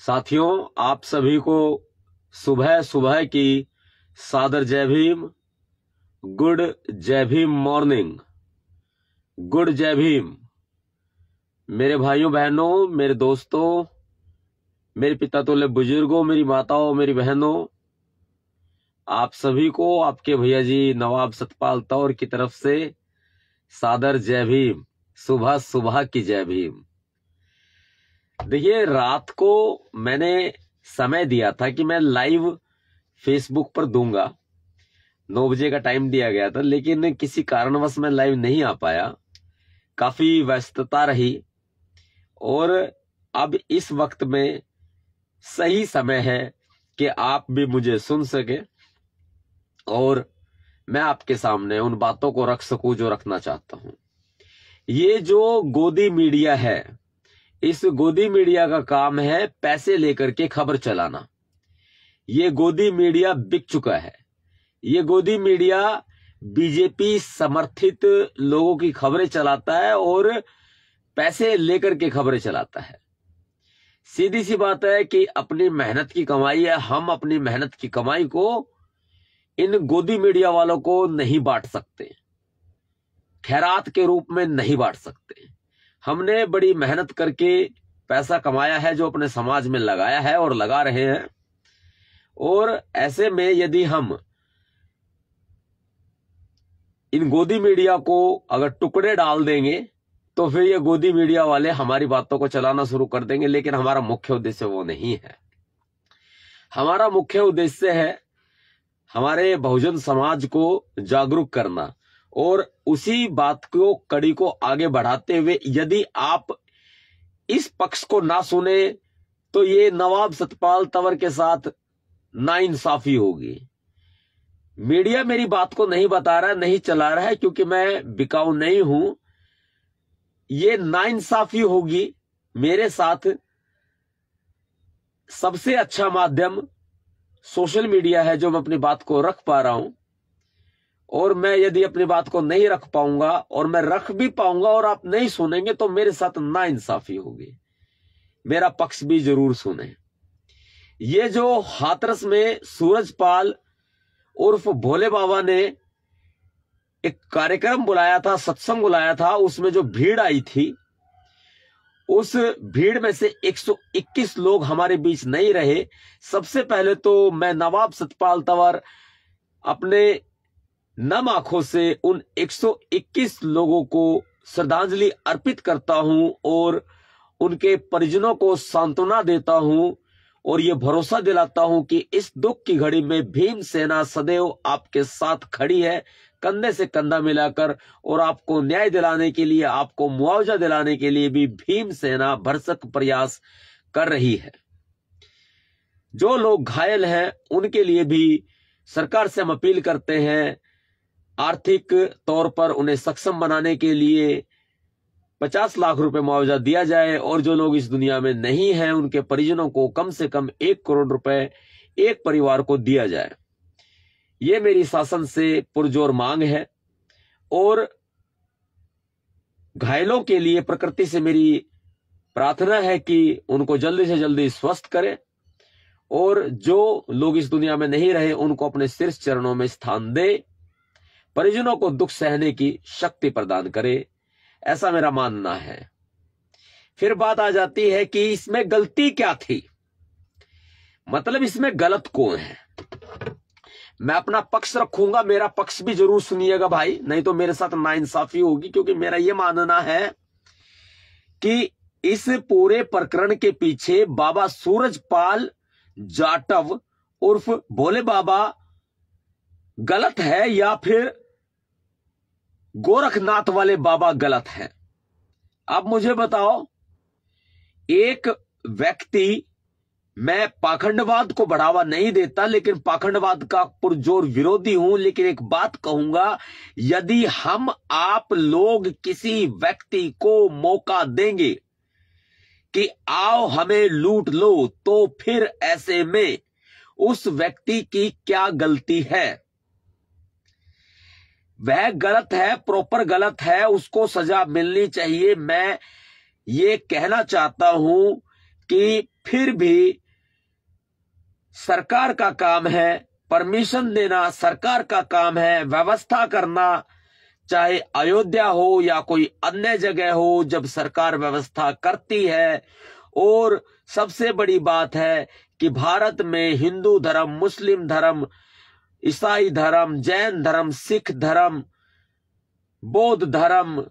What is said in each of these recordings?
साथियों, आप सभी को सुबह सुबह की सादर जय भीम। गुड जय भीम मॉर्निंग। गुड जय भीम। मेरे भाइयों बहनों, मेरे दोस्तों, मेरे पिता तुल्य बुजुर्गों, मेरी माताओं, मेरी बहनों, आप सभी को आपके भैया जी नवाब सतपाल तौर की तरफ से सादर जय भीम। सुबह सुबह की जय भीम। देखिए, रात को मैंने समय दिया था कि मैं लाइव फेसबुक पर दूंगा। 9 बजे का टाइम दिया गया था, लेकिन किसी कारणवश मैं लाइव नहीं आ पाया। काफी व्यस्तता रही और अब इस वक्त में सही समय है कि आप भी मुझे सुन सके और मैं आपके सामने उन बातों को रख सकूं जो रखना चाहता हूं। ये जो गोदी मीडिया है, इस गोदी मीडिया का काम है पैसे लेकर के खबर चलाना। ये गोदी मीडिया बिक चुका है। ये गोदी मीडिया बीजेपी समर्थित लोगों की खबरें चलाता है और पैसे लेकर के खबरें चलाता है। सीधी सी बात है कि अपनी मेहनत की कमाई है। हम अपनी मेहनत की कमाई को इन गोदी मीडिया वालों को नहीं बांट सकते, खैरात के रूप में नहीं बांट सकते। हमने बड़ी मेहनत करके पैसा कमाया है, जो अपने समाज में लगाया है और लगा रहे हैं। और ऐसे में यदि हम इन गोदी मीडिया को अगर टुकड़े डाल देंगे तो फिर ये गोदी मीडिया वाले हमारी बातों को चलाना शुरू कर देंगे। लेकिन हमारा मुख्य उद्देश्य वो नहीं है। हमारा मुख्य उद्देश्य है हमारे बहुजन समाज को जागरूक करना और उसी बात को कड़ी को आगे बढ़ाते हुए यदि आप इस पक्ष को ना सुने तो ये नवाब सतपाल तंवर के साथ नाइंसाफी होगी। मीडिया मेरी बात को नहीं बता रहा है, नहीं चला रहा है, क्योंकि मैं बिकाऊ नहीं हूं। ये नाइंसाफी होगी मेरे साथ। सबसे अच्छा माध्यम सोशल मीडिया है जो मैं अपनी बात को रख पा रहा हूं। और मैं यदि अपनी बात को नहीं रख पाऊंगा और मैं रख भी पाऊंगा और आप नहीं सुनेंगे तो मेरे साथ नाइंसाफी होगी। मेरा पक्ष भी जरूर सुने। ये जो हाथरस में सूरजपाल उर्फ भोले बाबा ने एक कार्यक्रम बुलाया था, सत्संग बुलाया था, उसमें जो भीड़ आई थी, उस भीड़ में से 121 लोग हमारे बीच नहीं रहे। सबसे पहले तो मैं नवाब सतपाल तंवर अपने नम आंखों से उन 121 लोगों को श्रद्धांजलि अर्पित करता हूं और उनके परिजनों को सांत्वना देता हूं और ये भरोसा दिलाता हूं कि इस दुख की घड़ी में भीम सेना सदैव आपके साथ खड़ी है, कंधे से कंधा मिलाकर। और आपको न्याय दिलाने के लिए, आपको मुआवजा दिलाने के लिए भी भीम सेना भरसक प्रयास कर रही है। जो लोग घायल हैं उनके लिए भी सरकार से हम अपील करते हैं, आर्थिक तौर पर उन्हें सक्षम बनाने के लिए 50 लाख रुपए मुआवजा दिया जाए। और जो लोग इस दुनिया में नहीं हैं उनके परिजनों को कम से कम 1 करोड़ रुपए एक परिवार को दिया जाए। ये मेरी शासन से पुरजोर मांग है। और घायलों के लिए प्रकृति से मेरी प्रार्थना है कि उनको जल्दी से जल्दी स्वस्थ करे और जो लोग इस दुनिया में नहीं रहे उनको अपने शीर्ष चरणों में स्थान दे, परिजनों को दुख सहने की शक्ति प्रदान करे। ऐसा मेरा मानना है। फिर बात आ जाती है कि इसमें गलती क्या थी, मतलब इसमें गलत कौन है। मैं अपना पक्ष रखूंगा, मेरा पक्ष भी जरूर सुनिएगा भाई, नहीं तो मेरे साथ नाइंसाफी होगी। क्योंकि मेरा यह मानना है कि इस पूरे प्रकरण के पीछे बाबा सूरजपाल जाटव उर्फ भोले बाबा गलत है या फिर गोरखनाथ वाले बाबा गलत है। अब मुझे बताओ, एक व्यक्ति, मैं पाखंडवाद को बढ़ावा नहीं देता लेकिन पाखंडवाद का पुरजोर विरोधी हूं। लेकिन एक बात कहूंगा, यदि हम आप लोग किसी व्यक्ति को मौका देंगे कि आओ हमें लूट लो, तो फिर ऐसे में उस व्यक्ति की क्या गलती है? वह गलत है, प्रॉपर गलत है, उसको सजा मिलनी चाहिए। मैं ये कहना चाहता हूं कि फिर भी सरकार का काम है, परमिशन देना सरकार का काम है, व्यवस्था करना, चाहे अयोध्या हो या कोई अन्य जगह हो, जब सरकार व्यवस्था करती है। और सबसे बड़ी बात है कि भारत में हिंदू धर्म, मुस्लिम धर्म, ईसाई धर्म, जैन धर्म, सिख धर्म, बौद्ध धर्म,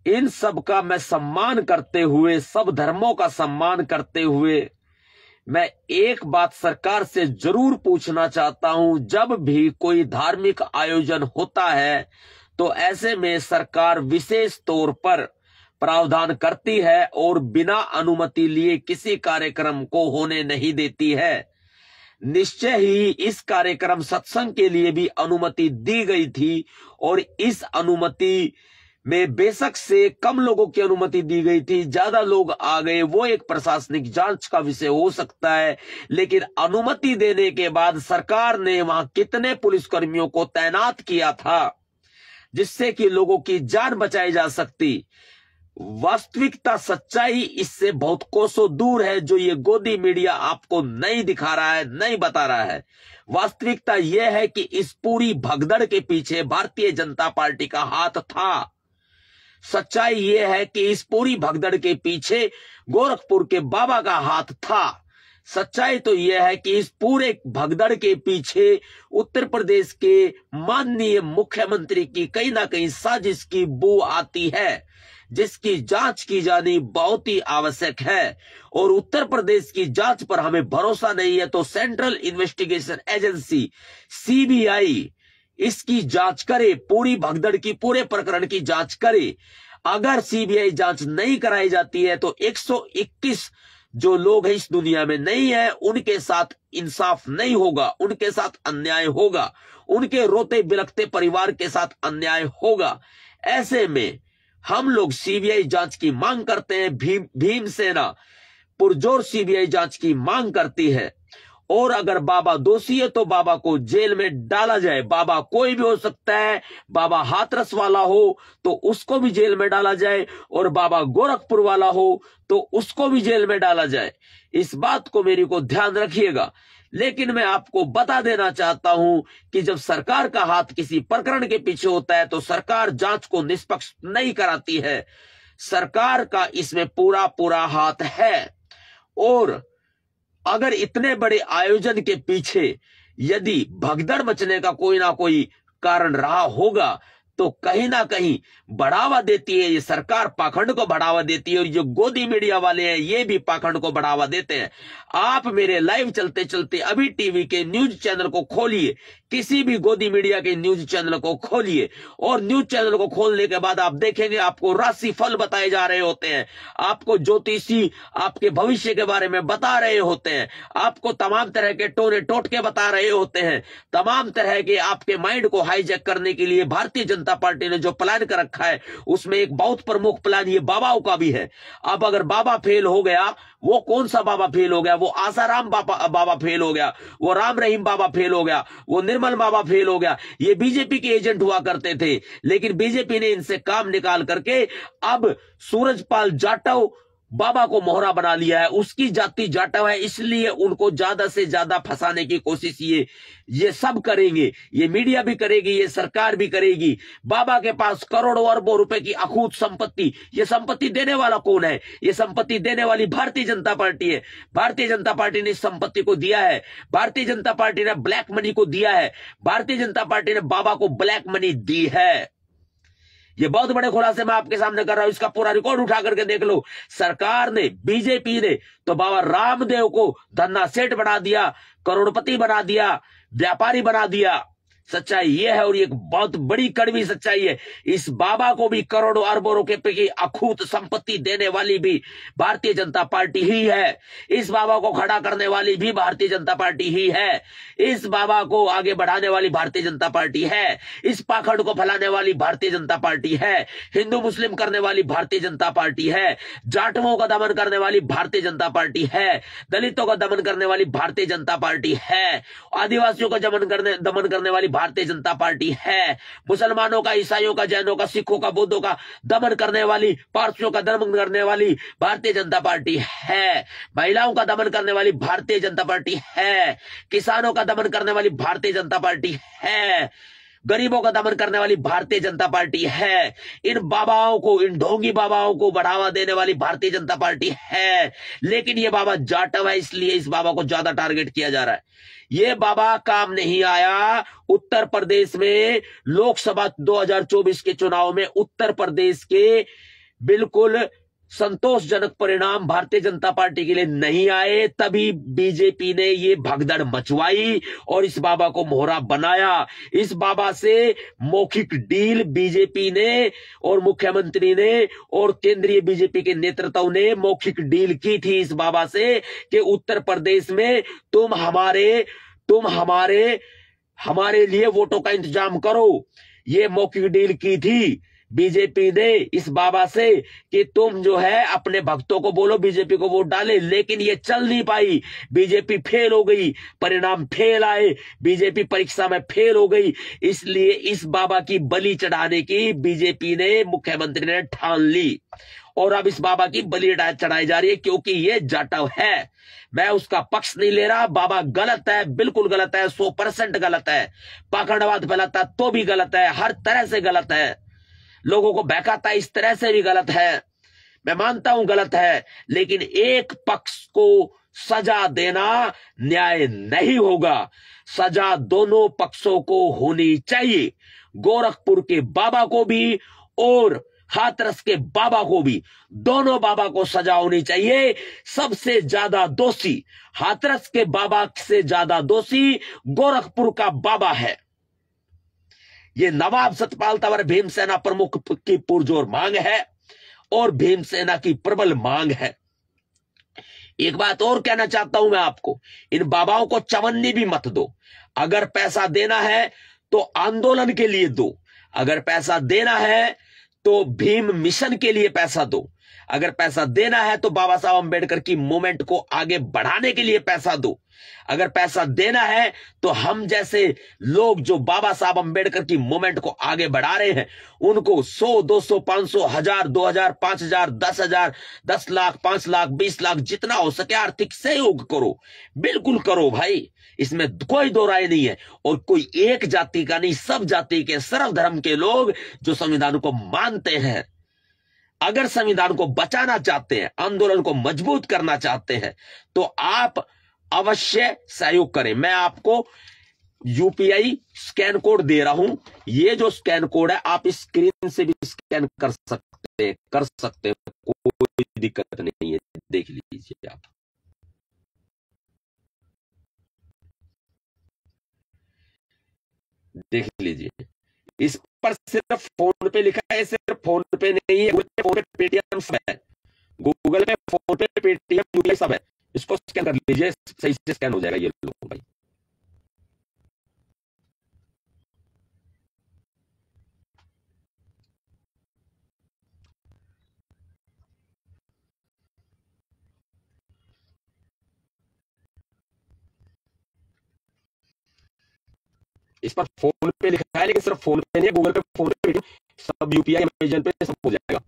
इन सब का मैं सम्मान करते हुए, सब धर्मों का सम्मान करते हुए, मैं एक बात सरकार से जरूर पूछना चाहता हूं। जब भी कोई धार्मिक आयोजन होता है तो ऐसे में सरकार विशेष तौर पर प्रावधान करती है और बिना अनुमति लिए किसी कार्यक्रम को होने नहीं देती है। निश्चय ही इस कार्यक्रम सत्संग के लिए भी अनुमति दी गई थी और इस अनुमति में बेशक से कम लोगों की अनुमति दी गई थी, ज्यादा लोग आ गए, वो एक प्रशासनिक जांच का विषय हो सकता है। लेकिन अनुमति देने के बाद सरकार ने वहां कितने पुलिसकर्मियों को तैनात किया था जिससे कि लोगों की जान बचाई जा सकती। वास्तविकता, सच्चाई इससे बहुत कोसों दूर है, जो ये गोदी मीडिया आपको नहीं दिखा रहा है, नहीं बता रहा है। वास्तविकता यह है कि इस पूरी भगदड़ के पीछे भारतीय जनता पार्टी का हाथ था। सच्चाई यह है कि इस पूरी भगदड़ के पीछे गोरखपुर के बाबा का हाथ था। सच्चाई तो यह है कि इस पूरे भगदड़ के पीछे उत्तर प्रदेश के माननीय मुख्यमंत्री की कहीं ना कहीं साजिश की बू आती है, जिसकी जांच की जानी बहुत ही आवश्यक है। और उत्तर प्रदेश की जांच पर हमें भरोसा नहीं है तो सेंट्रल इन्वेस्टिगेशन एजेंसी सीबीआई इसकी जांच करे, पूरी भगदड़ की, पूरे प्रकरण की जांच करे। अगर सीबीआई जांच नहीं कराई जाती है तो 121 जो लोग हैं इस दुनिया में नहीं है, उनके साथ इंसाफ नहीं होगा, उनके साथ अन्याय होगा, उनके रोते बिलखते परिवार के साथ अन्याय होगा। ऐसे में हम लोग सीबीआई जांच की मांग करते हैं। भीमसेना पुरजोर सीबीआई जांच की मांग करती है। और अगर बाबा दोषी है तो बाबा को जेल में डाला जाए। बाबा कोई भी हो सकता है, बाबा हाथरस वाला हो तो उसको भी जेल में डाला जाए, और बाबा गोरखपुर वाला हो तो उसको भी जेल में डाला जाए। इस बात को मेरी को ध्यान रखिएगा। लेकिन मैं आपको बता देना चाहता हूं कि जब सरकार का हाथ किसी प्रकरण के पीछे होता है तो सरकार जांच को निष्पक्ष नहीं कराती है। सरकार का इसमें पूरा पूरा हाथ है। और अगर इतने बड़े आयोजन के पीछे यदि भगदड़ मचने का कोई ना कोई कारण रहा होगा तो कहीं ना कहीं बढ़ावा देती है ये सरकार, पाखंड को बढ़ावा देती है। और जो गोदी मीडिया वाले हैं ये भी पाखंड को बढ़ावा देते हैं। आप मेरे लाइव चलते चलते अभी टीवी के न्यूज चैनल को खोलिए, किसी भी गोदी मीडिया के न्यूज चैनल को खोलिए, और न्यूज चैनल को खोलने के बाद आप देखेंगे आपको राशि फल बताए जा रहे होते हैं, आपको ज्योतिषी आपके भविष्य के बारे में बता रहे होते हैं, आपको तमाम तरह के टोने टोटके बता रहे होते हैं। तमाम तरह के आपके माइंड को हाईजैक करने के लिए भारतीय जनता पार्टी ने जो प्लान कर रखा है उसमें एक बहुत प्रमुख प्लान ये बाबाओं का भी है। अब अगर बाबा फेल हो गया, वो कौन सा बाबा फेल हो गया? वो आसाराम बाबा फेल हो गया, वो राम रहीम बाबा फेल हो गया, वो निर्मल बाबा फेल हो गया। ये बीजेपी के एजेंट हुआ करते थे, लेकिन बीजेपी ने इनसे काम निकाल करके अब सूरजपाल जाटव बाबा को मोहरा बना लिया है। उसकी जाति जाटव है, इसलिए उनको ज्यादा से ज्यादा फंसाने की कोशिश ये सब करेंगे। ये मीडिया भी करेगी, ये सरकार भी करेगी। बाबा के पास करोड़ों अरबों रुपए की अखूत संपत्ति, ये संपत्ति देने वाला कौन है? ये संपत्ति देने वाली भारतीय जनता पार्टी है। भारतीय जनता पार्टी ने इस संपत्ति को दिया है, भारतीय जनता पार्टी ने ब्लैक मनी को दिया है, भारतीय जनता पार्टी ने बाबा को ब्लैक मनी दी है। ये बहुत बड़े खुलासे मैं आपके सामने कर रहा हूं, इसका पूरा रिकॉर्ड उठा करके देख लो। सरकार ने, बीजेपी ने तो बाबा रामदेव को धन्ना सेठ बना दिया, करोड़पति बना दिया, व्यापारी बना दिया। सच्चाई यह है, और ये बहुत बड़ी कड़वी सच्चाई है। इस बाबा को भी करोड़ों अरबों रुपए की अखूत संपत्ति देने वाली भी भारतीय जनता पार्टी ही है। इस बाबा को खड़ा करने वाली भी भारतीय जनता पार्टी ही है। इस बाबा को आगे बढ़ाने वाली भारतीय जनता पार्टी है। इस पाखंड को फैलाने वाली भारतीय जनता पार्टी है। हिंदू मुस्लिम करने वाली भारतीय जनता पार्टी है। जाटवों का दमन करने वाली भारतीय जनता पार्टी है। दलितों का दमन करने वाली भारतीय जनता पार्टी है। आदिवासियों का दमन करने वाली भारतीय जनता पार्टी है। मुसलमानों का, ईसाइयों का, जैनों का, सिखों का, बौद्धों का दमन करने वाली, पारसियों का दमन करने वाली भारतीय जनता पार्टी है। महिलाओं का दमन करने वाली भारतीय जनता पार्टी है। किसानों का दमन करने वाली भारतीय जनता पार्टी है। गरीबों का दमन करने वाली भारतीय जनता पार्टी है। इन बाबाओं को, इन ढोंगी बाबाओं को बढ़ावा देने वाली भारतीय जनता पार्टी है। लेकिन ये बाबा जाटव है, इसलिए इस बाबा को ज्यादा टारगेट किया जा रहा है। ये बाबा काम नहीं आया। उत्तर प्रदेश में लोकसभा 2024 के चुनाव में उत्तर प्रदेश के बिल्कुल संतोषजनक परिणाम भारतीय जनता पार्टी के लिए नहीं आए, तभी बीजेपी ने ये भगदड़ मचवाई और इस बाबा को मोहरा बनाया। इस बाबा से मौखिक डील बीजेपी ने और मुख्यमंत्री ने और केंद्रीय बीजेपी के नेतृत्व ने मौखिक डील की थी इस बाबा से कि उत्तर प्रदेश में तुम हमारे लिए वोटों का इंतजाम करो। ये मौखिक डील की थी बीजेपी ने इस बाबा से कि तुम जो है अपने भक्तों को बोलो बीजेपी को वोट डाले, लेकिन ये चल नहीं पाई। बीजेपी फेल हो गई, परिणाम फेल आए, बीजेपी परीक्षा में फेल हो गई। इसलिए इस बाबा की बलि चढ़ाने की बीजेपी ने, मुख्यमंत्री ने ठान ली और अब इस बाबा की बलि चढ़ाई जा रही है क्योंकि ये जाटव है। मैं उसका पक्ष नहीं ले रहा। बाबा गलत है, बिल्कुल गलत है, 100% गलत है। पाखंडवाद फैलाता तो भी गलत है, हर तरह से गलत है। लोगों को बहकाता इस तरह से भी गलत है। मैं मानता हूं गलत है, लेकिन एक पक्ष को सजा देना न्याय नहीं होगा। सजा दोनों पक्षों को होनी चाहिए। गोरखपुर के बाबा को भी और हाथरस के बाबा को भी, दोनों बाबा को सजा होनी चाहिए। सबसे ज्यादा दोषी, हाथरस के बाबा से ज्यादा दोषी गोरखपुर का बाबा है। ये नवाब सतपाल तंवर भीमसेना प्रमुख की पुरजोर मांग है और भीमसेना की प्रबल मांग है। एक बात और कहना चाहता हूं मैं आपको, इन बाबाओं को चवन्नी भी मत दो। अगर पैसा देना है तो आंदोलन के लिए दो, अगर पैसा देना है तो भीम मिशन के लिए पैसा दो, अगर पैसा देना है तो बाबा साहब अंबेडकर की मूवमेंट को आगे बढ़ाने के लिए पैसा दो, अगर पैसा देना है तो हम जैसे लोग जो बाबा साहब अंबेडकर की मूवमेंट को आगे बढ़ा रहे हैं उनको 100, 200, 500, 1000, 2000, 5000, 10,000, 10 लाख, 5 लाख, 20 लाख, जितना हो सके आर्थिक सहयोग करो, बिल्कुल करो भाई, इसमें कोई दो राय नहीं है। और कोई एक जाति का नहीं, सब जाति के, सर्व धर्म के लोग जो संविधान को मानते हैं, अगर संविधान को बचाना चाहते हैं, आंदोलन को मजबूत करना चाहते हैं, तो आप अवश्य सहयोग करें। मैं आपको यूपीआई स्कैन कोड दे रहा हूं। ये जो स्कैन कोड है आप स्क्रीन से भी स्कैन कर सकते हैं, कोई दिक्कत नहीं है। देख लीजिए आप, देख लीजिए, इस पर सिर्फ फोन पे लिखा है, सिर्फ फोन पे नहीं है, फोन पे पेटीएम सब है, गूगल पे, फोन पे, पेटीएम, यूपीआई सब है। इसको स्कैन कर लीजिए, सही से स्कैन हो जाएगा। ये लो भाई, इस पर फोन पे लिखा है, लेकिन सिर्फ फोन पे नहीं है, गूगल पे, फोन पे, पेटीएम, सब यूपीआई, अमेजन पे सब हो जाएगा।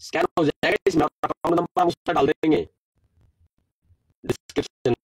स्कैन हो जाएगा। इसमें अकाउंट नंबर हम उसका डाल देंगे डिस्क्रिप्शन